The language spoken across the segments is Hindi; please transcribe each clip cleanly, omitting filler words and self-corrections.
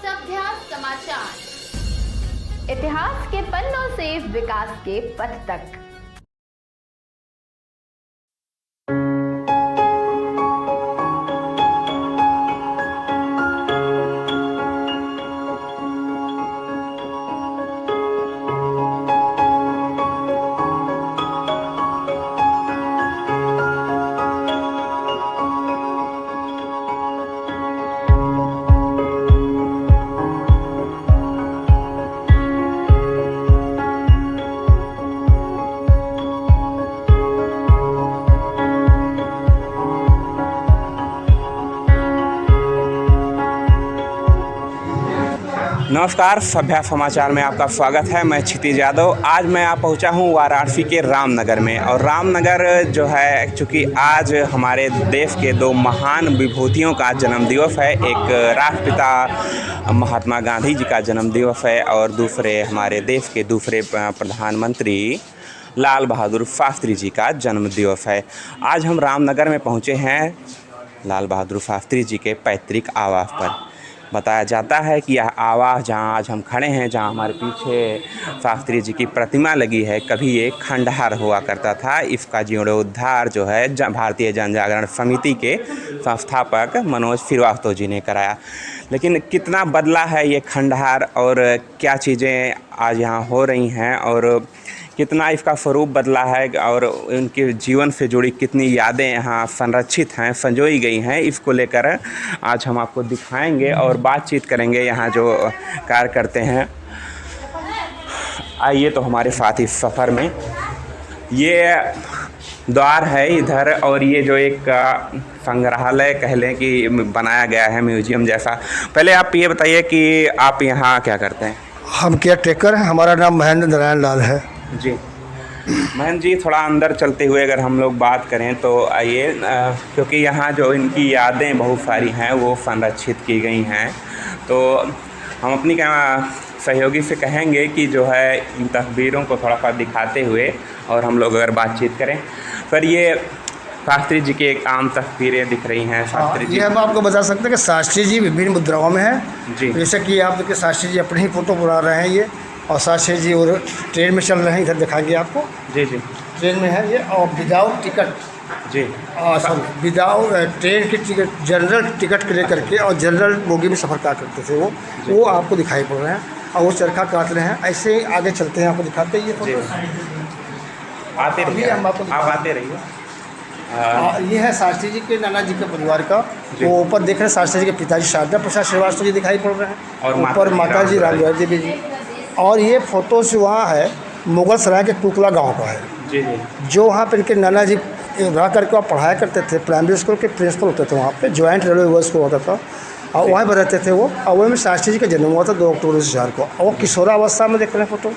सभ्य समाचार, इतिहास के पन्नों से विकास के पथ तक। नमस्कार, सभ्य समाचार में आपका स्वागत है। मैं क्षितिज यादव। आज मैं यहाँ पहुँचा हूँ वाराणसी के रामनगर में। और रामनगर जो है, चूँकि आज हमारे देश के दो महान विभूतियों का जन्म दिवस है। एक राष्ट्रपिता महात्मा गांधी जी का जन्म दिवस है और दूसरे हमारे देश के दूसरे प्रधानमंत्री लाल बहादुर शास्त्री जी का जन्म दिवस है। आज हम रामनगर में पहुँचे हैं लाल बहादुर शास्त्री जी के पैतृक आवास पर। बताया जाता है कि यह आवास जहां आज हम खड़े हैं, जहां हमारे पीछे शास्त्री जी की प्रतिमा लगी है, कभी ये खंडहर हुआ करता था। इसका जीर्णोद्धार जो है भारतीय जन जागरण समिति के संस्थापक मनोज श्रीवास्तव जी ने कराया। लेकिन कितना बदला है ये खंडहर और क्या चीज़ें आज यहाँ हो रही हैं और कितना इसका स्वरूप बदला है और उनके जीवन से जुड़ी कितनी यादें यहाँ संरक्षित हैं, संजोई गई हैं, इसको लेकर आज हम आपको दिखाएंगे और बातचीत करेंगे यहाँ जो कार्य करते हैं। आइए तो हमारे साथ इस सफ़र में। ये द्वार है इधर और ये जो एक संग्रहालय कह लें कि बनाया गया है, म्यूजियम जैसा। पहले आप ये बताइए कि आप यहाँ क्या करते हैं? हम केयर टेकर हैं। हमारा नाम महेंद्र नारायण लाल है जी। महेंद्र जी, थोड़ा अंदर चलते हुए अगर हम लोग बात करें तो आइए, क्योंकि यहाँ जो इनकी यादें बहुत सारी हैं वो संरक्षित की गई हैं, तो हम अपनी सहयोगी से कहेंगे कि जो है इन तस्वीरों को थोड़ा सा दिखाते हुए और हम लोग अगर बातचीत करें। पर ये शास्त्री जी की एक आम तस्वीरें दिख रही हैं। शास्त्री जी, ये हम आपको बता सकते हैं कि शास्त्री जी विभिन्न मुद्राओं में हैं जी। जैसे कि आप देखिए, शास्त्री जी अपनी ही फोटो बना रहे हैं ये, और शास्त्री जी और ट्रेन में चल रहे हैं, इधर दिखाएंगे आपको। जी जी, ट्रेन में है ये। और विदाउट टिकट जी, सॉरी विदाउट ट्रेन की टिकट, जनरल टिकट के लेकर के और जनरल बोगी में सफ़र क्या करते थे वो आपको दिखाई पड़ रहे हैं। और वो चरखा काट रहे हैं। ऐसे ही आगे चलते हैं, आपको दिखाते हैं ये फोटो। आते रहिए, हम आपको आप आते रहिए। ये है शास्त्री जी के नाना जी के परिवार का। वो ऊपर देख रहे हैं, शास्त्री जी के पिताजी शारदा प्रसाद श्रीवास्तव जी दिखाई पड़ रहे हैं, और ऊपर माता जी रामविलास देवी जी। और ये फोटो से वहाँ है मुगल सराय के कुकला गांव का है जी जी, जो वहाँ पर इनके नाना जी रह करके वहाँ पढ़ाया करते थे। प्राइमरी स्कूल के प्रिंसिपल होते थे वहाँ पे, जॉइंट रेलवे वर्क स्कूल होता था, और वहीं पर रहते थे वो। और वहीं में शास्त्री जी का जन्म हुआ था 2 अक्टूबर 1900 को। और वो किशोरावस्था में देख रहे हैं फोटो।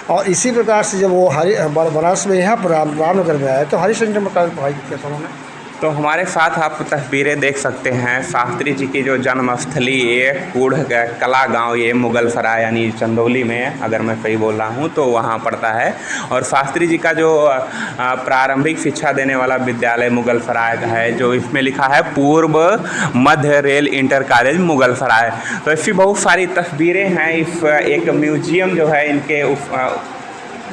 और इसी प्रकार से जब वो बनारस में यहाँ पर रामनगर में आया तो हरिश्चंद्र में पढ़ाई किया था उन्होंने। तो हमारे साथ आप तस्वीरें देख सकते हैं। शास्त्री जी की जो जन्मस्थली कूढ़ कला गांव, ये मुगल सराय यानी चंदौली में, अगर मैं सही बोल रहा हूं तो वहां पड़ता है। और शास्त्री जी का जो प्रारंभिक शिक्षा देने वाला विद्यालय मुगल सराय का है, जो इसमें लिखा है पूर्व मध्य रेल इंटर कॉलेज मुगल सराय। तो ऐसी बहुत सारी तस्वीरें हैं। इस एक म्यूजियम जो है इनके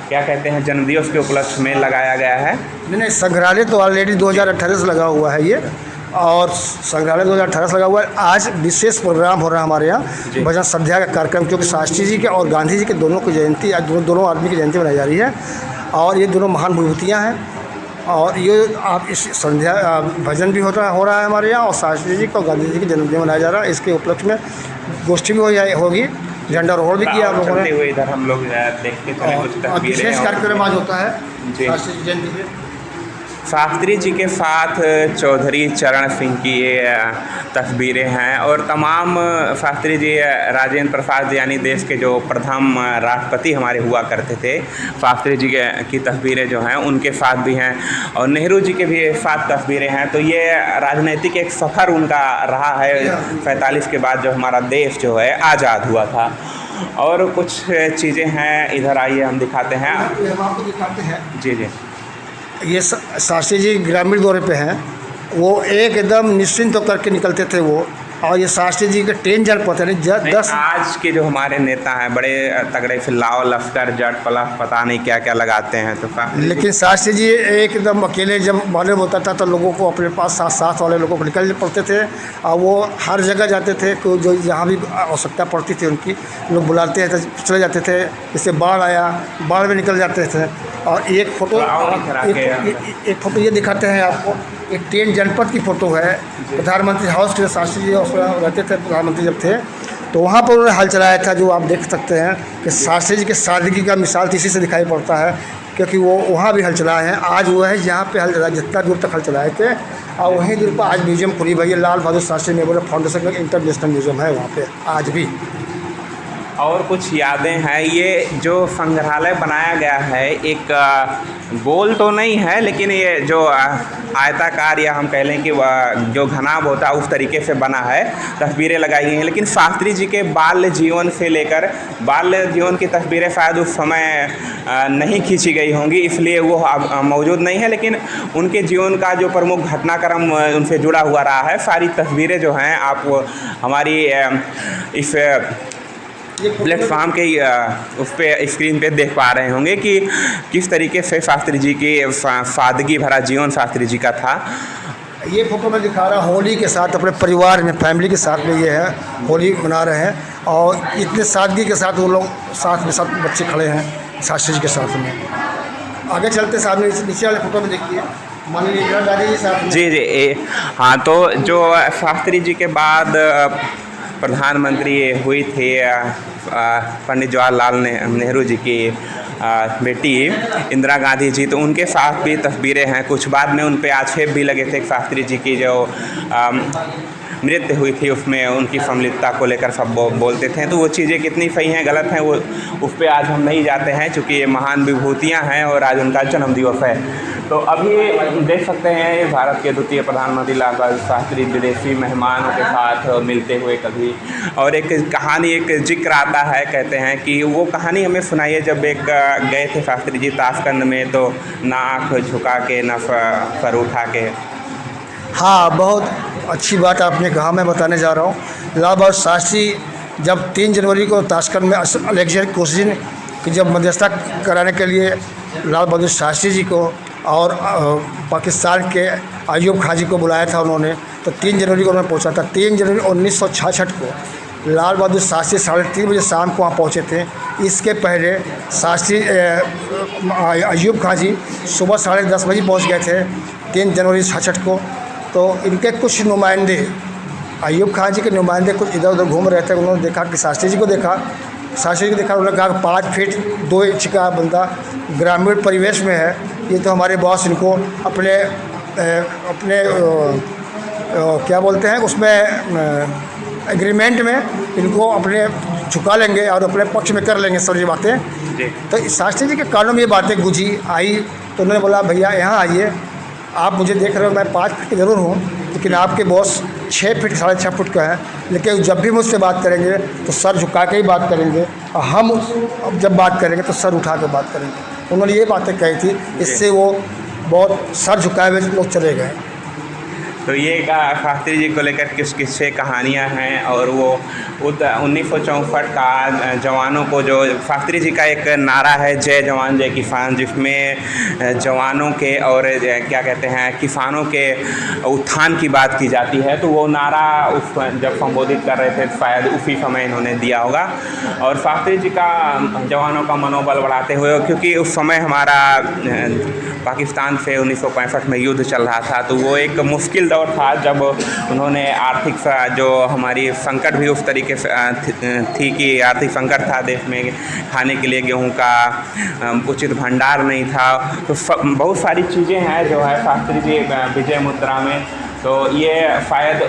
क्या कहते हैं जन्मदिवस के उपलक्ष्य में लगाया गया है। नहीं, संग्रहालय तो ऑलरेडी 2018 से लगा हुआ है ये, और संग्रहालय 2018 से लगा हुआ है। आज विशेष प्रोग्राम हो रहा है हमारे यहाँ, भजन संध्या का कार्यक्रम, क्योंकि शास्त्री जी के और गांधी जी के दोनों की जयंती, आज दोनों आदमी की जयंती मनाई जा रही है। और ये दोनों महान विभूतियाँ हैं। और ये आप इस संध्या भजन भी हो रहा है हमारे यहाँ, और शास्त्री जी को गांधी जी के जन्मदिन मनाया जा रहा है। इसके उपलक्ष्य में गोष्ठी भी होगी, झंडा रोहड़ भी किया आप लोगों ने। इधर हम लोग देखते हैं विशेष कार्यक्रम आज होता है शास्त्री जी जयंती पे। शास्त्री जी के साथ चौधरी चरण सिंह की ये तस्वीरें हैं। और तमाम शास्त्री जी राजेंद्र प्रसाद यानी देश के जो प्रथम राष्ट्रपति हमारे हुआ करते थे, शास्त्री जी की तस्वीरें जो हैं उनके साथ भी हैं। और नेहरू जी के भी साथ तस्वीरें हैं। तो ये राजनीतिक एक सफ़र उनका रहा है 47 के बाद, जो हमारा देश जो है आज़ाद हुआ था। और कुछ चीज़ें हैं, इधर आइए हम दिखाते हैं। हम आपको दिखाते हैं। जी जी, ये शास्त्री जी ग्रामीण दौरे पे हैं। वो एकदम निश्चिंत होकर के निकलते थे वो, और ये शास्त्री जी के 10 जनपद है 10। आज के जो हमारे नेता हैं बड़े तगड़े फिल्लाओ लश्कर जट प्लस पता नहीं क्या क्या लगाते हैं, तो लेकिन शास्त्री जी एकदम अकेले जब मालूम होता था तो लोगों को अपने पास साथ साथ वाले लोगों को निकलने पड़ते थे, और वो हर जगह जाते थे को जो जहाँ भी आवश्यकता पड़ती थी उनकी लोग बुलाते थे, चले जाते थे। जैसे बाढ़ आया, बाढ़ में निकल जाते थे। और एक फ़ोटो ये दिखाते हैं आपको, एक 10 जनपद की फ़ोटो है। प्रधानमंत्री हाउस के शास्त्री जी उसमें रहते थे, प्रधानमंत्री जब थे तो वहाँ पर उन्होंने हल चलाया था, जो आप देख सकते हैं कि शास्त्री जी के सादगी का मिसाल तो इसी से दिखाई पड़ता है, क्योंकि वो वहाँ भी हल चलाए हैं। आज वो है जहाँ पे हल चलाया, जितना दूर तक हल चलाए थे, और वहीं दूर पर आज म्यूजियम खुली हुई है, लाल बहादुर शास्त्री मेमोरियल फाउंडेशन का इंटरनेशनल म्यूजियम है वहाँ पे आज भी। और कुछ यादें हैं। ये जो संग्रहालय बनाया गया है एक गोल तो नहीं है, लेकिन ये जो आयताकार या हम कह लें कि जो घनाभ होता है उस तरीके से बना है, तस्वीरें लगाई गई हैं। लेकिन शास्त्री जी के बाल्य जीवन से लेकर बाल्य जीवन की तस्वीरें शायद उस समय नहीं खींची गई होंगी, इसलिए वो अब मौजूद नहीं है। लेकिन उनके जीवन का जो प्रमुख घटनाक्रम उनसे जुड़ा हुआ रहा है, सारी तस्वीरें जो हैं आप हमारी इस प्लेटफॉर्म के उस पर स्क्रीन पे देख पा रहे होंगे कि किस तरीके से शास्त्री जी की सादगी भरा जीवन शास्त्री जी का था। ये फ़ोटो मैं दिखा रहा हूँ होली के साथ, अपने परिवार में, फैमिली के साथ में ये है, होली मना रहे हैं और इतने सादगी के साथ वो लोग साथ में सब बच्चे खड़े हैं शास्त्री जी के साथ में। आगे चलते सामने नीचे वाले फ़ोटो में देखिए, माननीय इंदिरा गांधी जी साथ में। जी हाँ, तो जो शास्त्री जी के बाद प्रधानमंत्री हुई थी पंडित जवाहरलाल नेहरू जी की बेटी इंदिरा गांधी जी, तो उनके साथ भी तस्वीरें हैं। कुछ बाद में उन पे आक्षेप भी लगे थे। शास्त्री जी की जो मृत्यु हुई थी उसमें उनकी सम्मिलितता को लेकर सब बोलते थे, तो वो चीज़ें कितनी सही हैं गलत हैं वो उस पर आज हम नहीं जाते हैं, क्योंकि ये महान विभूतियाँ हैं और आज उनका जन्म दिवस है। तो अभी देख सकते हैं भारत के द्वितीय प्रधानमंत्री लाल बहादुर शास्त्री विदेशी मेहमानों के साथ मिलते हुए कभी, और एक कहानी, एक जिक्र आता है, कहते हैं कि वो कहानी हमें सुनाइए। जब एक गए थे शास्त्री जी ताशकंद में, तो ना आँख झुका के ना सर उठा के। हाँ, बहुत अच्छी बात आपने कहा, मैं बताने जा रहा हूँ। लाल बहादुर शास्त्री जब 3 जनवरी को ताशकंद में अलेक्जेंडर कोसिजिन की जब मध्यस्थता कराने के लिए लाल बहादुर शास्त्री जी को और पाकिस्तान के अयूब खान जी को बुलाया था उन्होंने, तो 3 जनवरी को उन्होंने पहुंचा था। 3 जनवरी 1966 को लाल बहादुर शास्त्री 3:30 बजे शाम को वहाँ पहुँचे थे। इसके पहले शास्त्री अयूब खान जी सुबह 10:30 बजे पहुँच गए थे 3 जनवरी 66 को। तो इनके कुछ नुमाइंदे, अयूब खान जी के नुमाइंदे कुछ इधर उधर घूम रहे थे। उन्होंने देखा कि शास्त्री जी को देखा, उन्होंने कहा 5 फीट 2 इंच का बंदा ग्रामीण परिवेश में है, ये तो हमारे बॉस इनको अपने क्या बोलते हैं उसमें एग्रीमेंट में इनको अपने झुका लेंगे और अपने पक्ष में कर लेंगे सारी बातें। तो शास्त्री जी के कानों में ये बातें गुंजी आई, तो उन्होंने बोला भैया यहाँ आइए, आप मुझे देख रहे हो, मैं 5 फीट ज़रूर हूँ, लेकिन आपके बॉस 6 फीट 6.5 फुट का है। लेकिन जब भी मुझसे बात करेंगे तो सर झुका के ही बात करेंगे, और हम जब बात करेंगे तो सर उठा के बात करेंगे। उन्होंने ये बातें कही थी, इससे वो बहुत सर झुकाए हुए लोग चले गए। तो ये शास्त्री जी को लेकर किस किस्से कहानियाँ हैं, और वो 1964 का जवानों को, जो शास्त्री जी का एक नारा है जय जवान जय किसान, जिसमें जवानों के और क्या कहते हैं किसानों के उत्थान की बात की जाती है। तो वो नारा उस जब संबोधित कर रहे थे शायद उसी समय इन्होंने दिया होगा। और शास्त्री जी का जवानों का मनोबल बढ़ाते हुए, क्योंकि उस समय हमारा पाकिस्तान से 1965 में युद्ध चल रहा था, तो वो एक मुश्किल दौर था जब उन्होंने आर्थिक जो हमारी संकट भी उस तरीके से थी कि आर्थिक संकट था देश में, खाने के लिए गेहूं का उचित भंडार नहीं था। तो बहुत सारी चीज़ें हैं जो है शास्त्री जी विजय मुद्रा में। तो ये शायद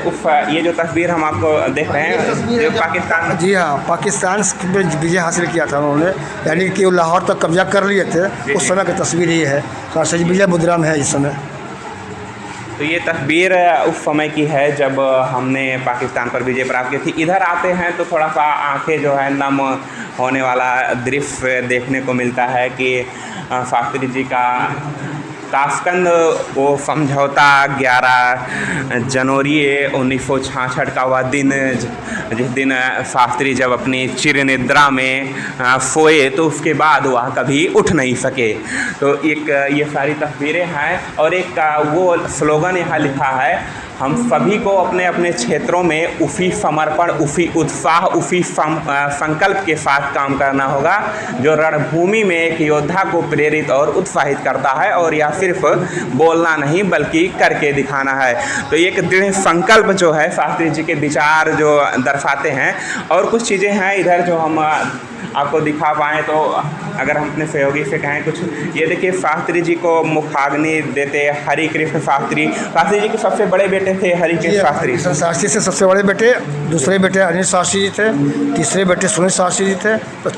ये जो तस्वीर हम आपको देख रहे हैं जो पाकिस्तान, जी हाँ, पाकिस्तान में विजय हासिल किया था उन्होंने, यानी कि वो लाहौर तक कब्जा कर लिए थे, उस समय की तस्वीर ये है। शास्त्री जी विजय मुद्रा में है इस समय। तो ये तस्वीर उस समय की है जब हमने पाकिस्तान पर विजय प्राप्त की थी। इधर आते हैं तो थोड़ा सा आंखें जो है नम होने वाला दृश्य देखने को मिलता है कि शास्त्री जी का ताशकंद वो समझौता 11 जनवरी 1966 का वह दिन जिस दिन शास्त्री जब अपनी चिर निद्रा में सोए तो उसके बाद वह कभी उठ नहीं सके। तो एक ये सारी तस्वीरें हैं और एक वो स्लोगन यहाँ लिखा है, हम सभी को अपने अपने क्षेत्रों में उसी समर्पण, उसी उत्साह, उसी संकल्प के साथ काम करना होगा जो रणभूमि में एक योद्धा को प्रेरित और उत्साहित करता है, और यह सिर्फ बोलना नहीं बल्कि करके दिखाना है। तो एक दृढ़ संकल्प जो है शास्त्री जी के विचार जो दर्शाते हैं। और कुछ चीज़ें हैं इधर जो हम आपको दिखा पाएँ, तो अगर हम अपने सहयोगी से कहें कुछ, ये देखिए शास्त्री जी को मुखाग्नि देते हरिकृष्ण शास्त्री। शास्त्री जी के सबसे बड़े बेटे थे हरिकृष्ण शास्त्री। शास्त्री से सबसे बड़े बेटे, दूसरे बेटे अनिल शास्त्री जी थे, तीसरे बेटे सुनील शास्त्री जी थे, तो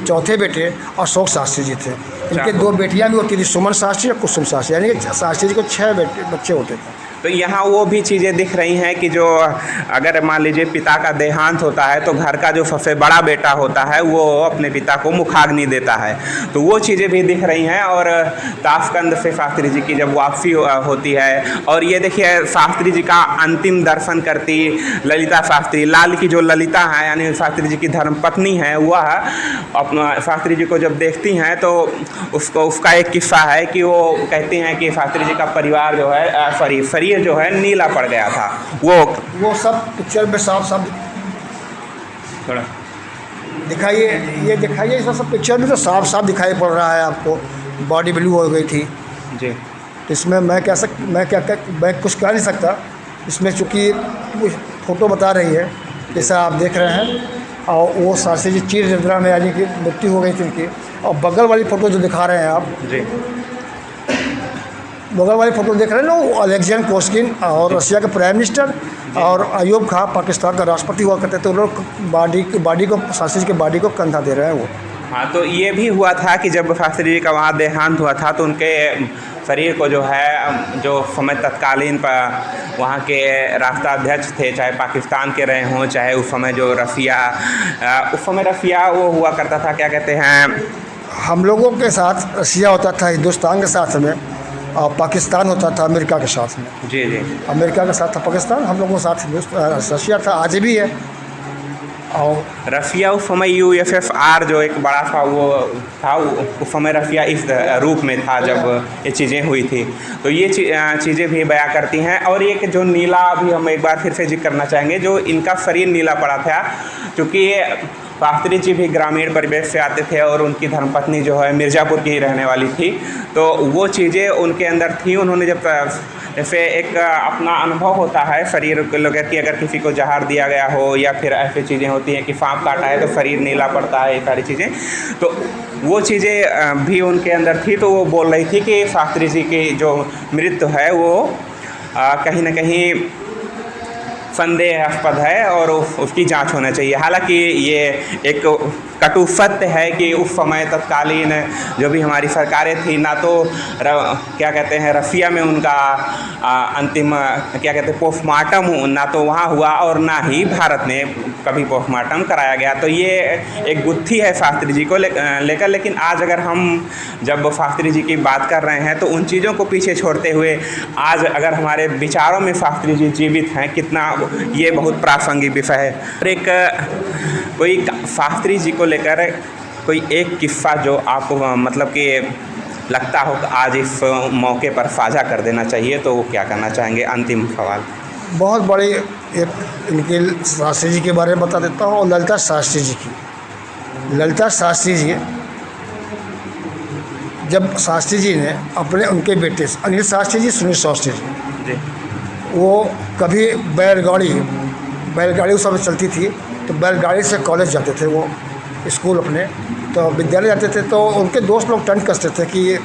चौथे बेटे अशोक शास्त्री जी थे। इनके 2 बेटियां भी होती थी, सुमन शास्त्री और कुसुम शास्त्री, यानी कि शास्त्री जी को 6 बच्चे होते थे। तो यहाँ वो भी चीज़ें दिख रही हैं कि जो अगर मान लीजिए पिता का देहांत होता है तो घर का जो सबसे बड़ा बेटा होता है वो अपने पिता को मुखाग्नि देता है, तो वो चीज़ें भी दिख रही हैं। और ताशकंद से शास्त्री जी की जब वापसी होती है, और ये देखिए शास्त्री जी का अंतिम दर्शन करती ललिता शास्त्री, लाल की जो ललिता है यानी शास्त्री जी की धर्मपत्नी है, वह अपना शास्त्री जी को जब देखती हैं तो उसका एक किस्सा है कि वो कहती हैं कि शास्त्री जी का परिवार जो है शरीर जो है नीला पड़ गया था। वो सब पिक्चर में साफ थोड़ा दिखाइए, ये दिखाइए, इस सब पिक्चर में तो साफ दिखाई पड़ रहा है आपको। बॉडी ब्लू हो गई थी जी। तो इसमें मैं कुछ कह नहीं सकता। इसमें चूँकि फ़ोटो बता रही है जैसा आप देख रहे हैं, और वो शास्त्री जी चिर निद्रा में यानी कि मृत्यु हो गई थी उनकी। और बगल वाली फ़ोटो जो दिखा रहे हैं आप जी, बगल वाली फ़ोटो देख रहे हैं ना, वो अलेक्जेंडर कोस्किन और रशिया के प्राइम मिनिस्टर और अयूब खां पाकिस्तान का राष्ट्रपति हुआ करते थे। उन लोग बॉडी को शास्त्री जी के बॉडी को कंधा दे रहे हैं वो। हाँ, तो ये भी हुआ था कि जब शास्त्री जी का वहाँ देहांत हुआ था तो उनके शरीर को जो है जो समय तत्कालीन पर वहाँ के राष्ट्राध्यक्ष थे, चाहे पाकिस्तान के रहे हों चाहे उस समय जो रसिया वो हुआ करता था, क्या कहते हैं, हम लोगों के साथ रसिया होता था हिंदुस्तान के साथ में, और पाकिस्तान होता था अमेरिका के साथ में। जी जी, अमेरिका के साथ था पाकिस्तान, हम लोगों के साथ रसिया था, आज भी है। और रसिया उस समय USSR जो एक बड़ा सा वो था, उस समय रसिया इस रूप में था जब ये चीज़ें हुई थी। तो ये चीज़ें भी बयां करती हैं। और एक जो नीला, अभी हम एक बार फिर से जिक्र करना चाहेंगे, जो इनका शरीर नीला पड़ा था क्योंकि शास्त्री जी भी ग्रामीण परिवेश से आते थे और उनकी धर्मपत्नी जो है मिर्ज़ापुर की ही रहने वाली थी, तो वो चीज़ें उनके अंदर थी। उन्होंने जब जैसे एक अपना अनुभव होता है शरीर को लेकर कि अगर किसी को जहर दिया गया हो या फिर ऐसी चीज़ें होती हैं कि सांप काटा है तो शरीर नीला पड़ता है, ये सारी चीज़ें, तो वो चीज़ें भी उनके अंदर थी। तो वो बोल रही थी कि शास्त्री जी की जो मृत्यु है वो कहीं ना कहीं संदेहास्पद है और उसकी जांच होना चाहिए। हालांकि ये एक कटु सत्य है कि उस समय तत्कालीन जो भी हमारी सरकारें थी, ना तो क्या कहते हैं रसिया में उनका अंतिम क्या कहते हैं पोस्टमार्टम ना तो वहाँ हुआ और ना ही भारत में कभी पोस्टमार्टम कराया गया। तो ये एक गुत्थी है शास्त्री जी को लेकर। लेकिन आज अगर हम जब शास्त्री जी की बात कर रहे हैं तो उन चीज़ों को पीछे छोड़ते हुए आज अगर हमारे विचारों में शास्त्री जी जीवित हैं, कितना ये बहुत प्रासंगिक विषय है। और एक कोई शास्त्री जी को लेकर कोई एक किस्सा जो आपको मतलब कि लगता हो कि आज इस मौके पर साझा कर देना चाहिए, तो वो क्या करना चाहेंगे? अंतिम सवाल। बहुत बड़ी एक इनके शास्त्री जी के बारे में बता देता हूँ, और ललिता शास्त्री जी की। ललिता शास्त्री जी, जब शास्त्री जी ने अपने उनके बेटे अनिल शास्त्री जी, सुनील शास्त्री जी, वो कभी बैलगाड़ी उस समय चलती थी, तो बैलगाड़ी से कॉलेज जाते थे, वो स्कूल अपने तो विद्यालय जाते थे। तो उनके दोस्त लोग टंट कसते थे कि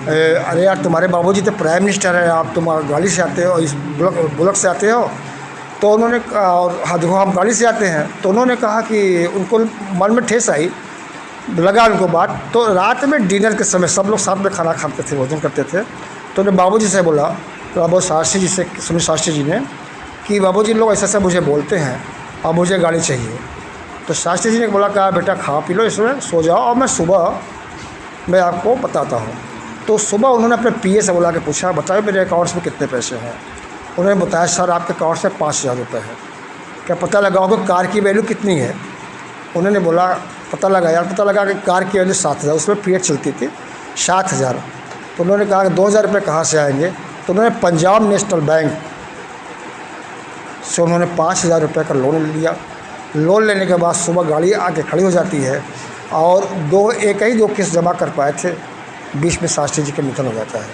अरे यार तुम्हारे बाबूजी तो प्राइम मिनिस्टर है, आप तुम गाड़ी से आते हो, इस बुलेट से आते हो। तो उन्होंने, और हम गाड़ी से आते हैं, तो उन्होंने कहा कि उनको मन में ठेस आई, लगा उनको बात। तो रात में डिनर के समय सब लोग साथ में खाना खाते थे, भोजन करते थे। तो उन्होंने बाबूजी से बोला, तो बाबू शास्त्री जी से, सुनील शास्त्री जी ने, कि बाबूजी लोग ऐसा ऐसा मुझे बोलते हैं और मुझे गाड़ी चाहिए। तो शास्त्री जी ने बोला, कहा बेटा खा पी लो, इसमें सो जाओ और मैं सुबह मैं आपको बताता हूँ। तो सुबह उन्होंने अपने पीए से बुला के पूछा, बताओ मेरे अकाउंट्स में कितने पैसे हैं। उन्होंने बताया सर आपके अकाउंट्स में 5,000 रुपये है। क्या पता लगाओगे कार की वैल्यू कितनी है। उन्होंने बोला पता लगा कि कार की वैल्यू 7,000, उसमें पीएच चलती थी 7,000। तो उन्होंने कहा कि 2,000 रुपये कहाँ से आएंगे। तो उन्होंने पंजाब नेशनल बैंक से उन्होंने 5,000 रुपये का लोन लिया। लोन लेने के बाद सुबह गाड़ी आके खड़ी हो जाती है और एक ही दो किस्त जमा कर पाए थे, बीच में शास्त्री जी का निधन हो जाता है।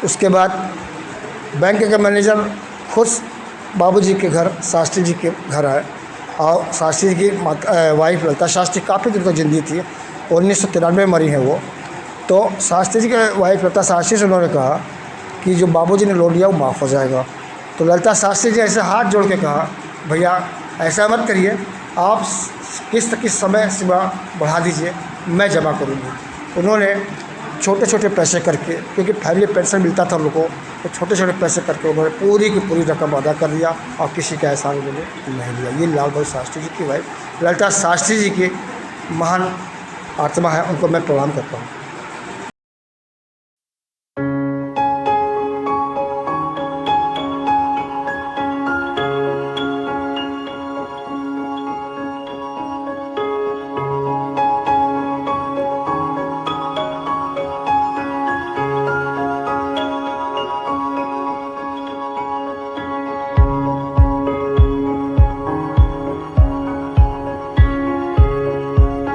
उसके बाद बैंक के मैनेजर खुद बाबूजी के घर शास्त्री जी के घर आए और शास्त्री जी की वाइफ ललिता शास्त्री काफ़ी दिन तक जिंदी थी, 1993 में मरी है वो। तो शास्त्री जी के वाइफ ललिता शास्त्री से उन्होंने कहा कि जो बाबूजी ने लोन लिया वो माफ़ हो जाएगा। तो ललिता शास्त्री जी ऐसे हाथ जोड़ के कहा भैया ऐसा मत करिए, आप किस्त की समय सीमा बढ़ा दीजिए, मैं जमा करूँगी। उन्होंने छोटे छोटे पैसे करके, क्योंकि फैमिली पेंशन मिलता था उन लोगों को, तो छोटे छोटे पैसे करके उन्होंने पूरी की पूरी रकम अदा कर दिया और किसी का एहसान उन्होंने नहीं लिया। ये लाल बहादुर शास्त्री जी की वाइफ ललिता शास्त्री जी की महान आत्मा है, उनको मैं प्रणाम करता हूँ।